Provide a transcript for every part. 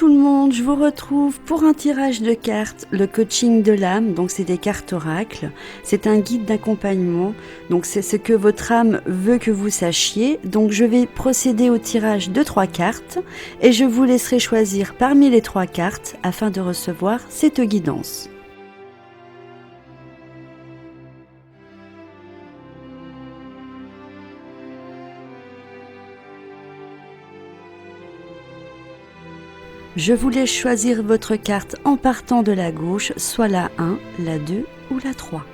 tout le monde, je vous retrouve pour un tirage de cartes, le coaching de l'âme, donc c'est des cartes oracles, c'est un guide d'accompagnement, donc c'est ce que votre âme veut que vous sachiez, donc je vais procéder au tirage de 3 cartes et je vous laisserai choisir parmi les 3 cartes afin de recevoir cette guidance. Je vous laisse choisir votre carte en partant de la gauche, soit la 1, la 2 ou la 3.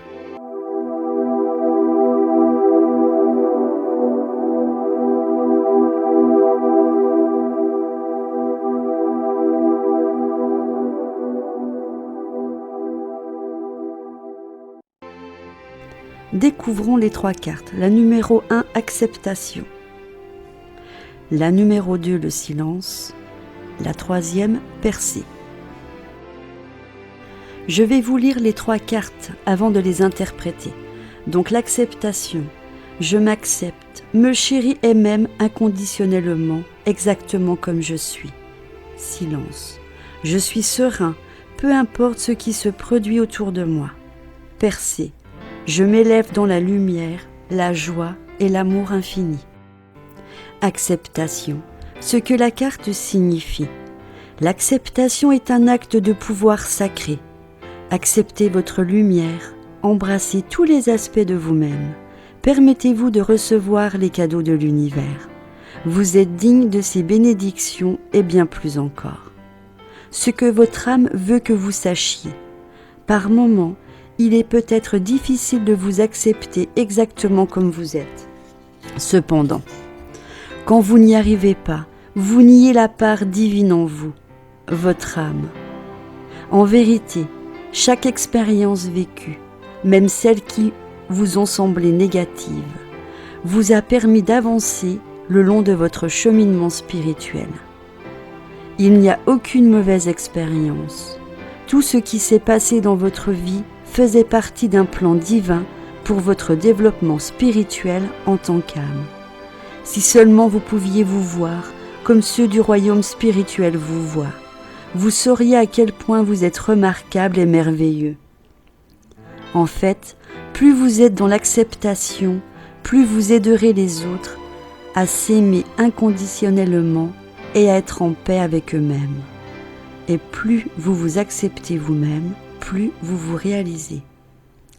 Découvrons les 3 cartes. La numéro 1, acceptation. La numéro 2, le silence. La 3e, percée. Je vais vous lire les 3 cartes avant de les interpréter. Donc l'acceptation. Je m'accepte, me chéris et m'aime inconditionnellement, exactement comme je suis. Silence. Je suis serein, peu importe ce qui se produit autour de moi. Percée. Je m'élève dans la lumière, la joie et l'amour infini. Acceptation. Ce que la carte signifie. L'acceptation est un acte de pouvoir sacré. Acceptez votre lumière, embrassez tous les aspects de vous-même. Permettez-vous de recevoir les cadeaux de l'univers. Vous êtes digne de ces bénédictions et bien plus encore. Ce que votre âme veut que vous sachiez. Par moments, il est peut-être difficile de vous accepter exactement comme vous êtes. Cependant, quand vous n'y arrivez pas, vous niez la part divine en vous, votre âme. En vérité, chaque expérience vécue, même celles qui vous ont semblé négatives, vous a permis d'avancer le long de votre cheminement spirituel. Il n'y a aucune mauvaise expérience. Tout ce qui s'est passé dans votre vie faisait partie d'un plan divin pour votre développement spirituel en tant qu'âme. Si seulement vous pouviez vous voir comme ceux du royaume spirituel vous voient, vous sauriez à quel point vous êtes remarquable et merveilleux. En fait, plus vous êtes dans l'acceptation, plus vous aiderez les autres à s'aimer inconditionnellement et à être en paix avec eux-mêmes. Et plus vous vous acceptez vous-même, plus vous vous réalisez.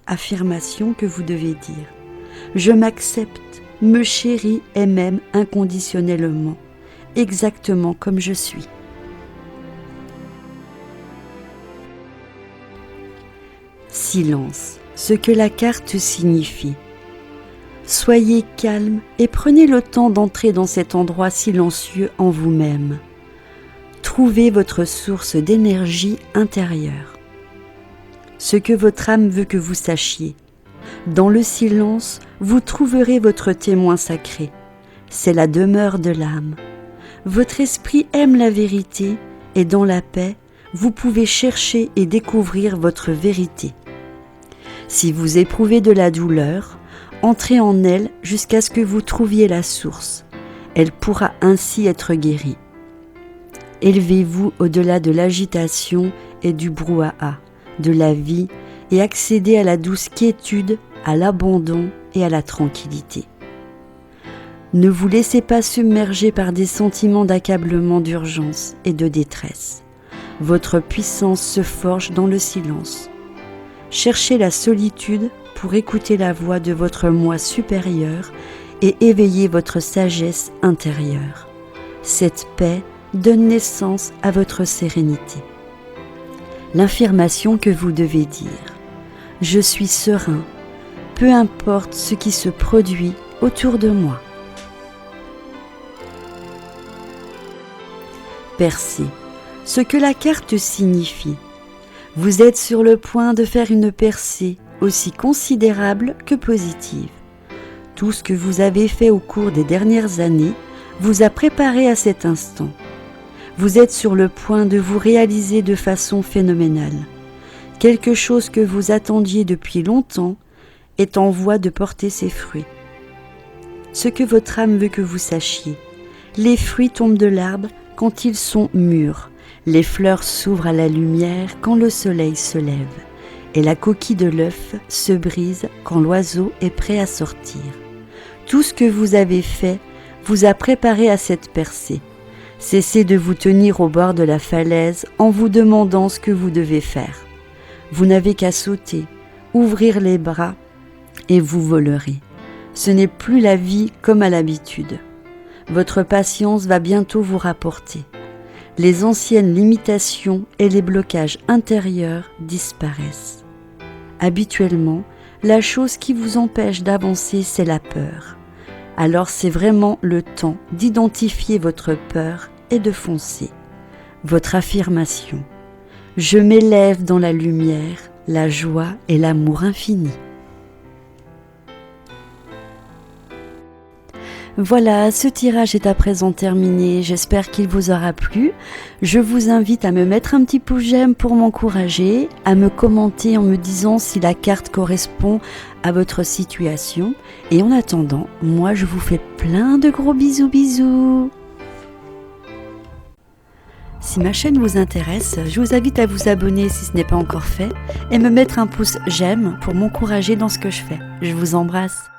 Affirmation que vous devez dire. Je m'accepte, me chéris et m'aime inconditionnellement, exactement comme je suis. Silence, ce que la carte signifie. Soyez calme et prenez le temps d'entrer dans cet endroit silencieux en vous-même. Trouvez votre source d'énergie intérieure. Ce que votre âme veut que vous sachiez. Dans le silence, vous trouverez votre témoin sacré. C'est la demeure de l'âme. Votre esprit aime la vérité et dans la paix, vous pouvez chercher et découvrir votre vérité. Si vous éprouvez de la douleur, entrez en elle jusqu'à ce que vous trouviez la source. Elle pourra ainsi être guérie. Élevez-vous au-delà de l'agitation et du brouhaha de la vie et accédez à la douce quiétude, à l'abandon et à la tranquillité. Ne vous laissez pas submerger par des sentiments d'accablement, d'urgence et de détresse. Votre puissance se forge dans le silence. Cherchez la solitude pour écouter la voix de votre moi supérieur et éveiller votre sagesse intérieure. Cette paix donne naissance à votre sérénité. L'affirmation que vous devez dire. Je suis serein, peu importe ce qui se produit autour de moi. Percée, ce que la carte signifie. Vous êtes sur le point de faire une percée aussi considérable que positive. Tout ce que vous avez fait au cours des dernières années vous a préparé à cet instant. Vous êtes sur le point de vous réaliser de façon phénoménale. Quelque chose que vous attendiez depuis longtemps est en voie de porter ses fruits. Ce que votre âme veut que vous sachiez, les fruits tombent de l'arbre quand ils sont mûrs. Les fleurs s'ouvrent à la lumière quand le soleil se lève, et la coquille de l'œuf se brise quand l'oiseau est prêt à sortir. Tout ce que vous avez fait vous a préparé à cette percée. Cessez de vous tenir au bord de la falaise en vous demandant ce que vous devez faire. Vous n'avez qu'à sauter, ouvrir les bras et vous volerez. Ce n'est plus la vie comme à l'habitude. Votre patience va bientôt vous rapporter. Les anciennes limitations et les blocages intérieurs disparaissent. Habituellement, la chose qui vous empêche d'avancer, c'est la peur. Alors c'est vraiment le temps d'identifier votre peur et de foncer. Votre affirmation: je m'élève dans la lumière, la joie et l'amour infini. Voilà, ce tirage est à présent terminé, j'espère qu'il vous aura plu. Je vous invite à me mettre un petit pouce j'aime pour m'encourager, à me commenter en me disant si la carte correspond à votre situation. Et en attendant, moi je vous fais plein de gros bisous. Si ma chaîne vous intéresse, je vous invite à vous abonner si ce n'est pas encore fait et me mettre un pouce j'aime pour m'encourager dans ce que je fais. Je vous embrasse.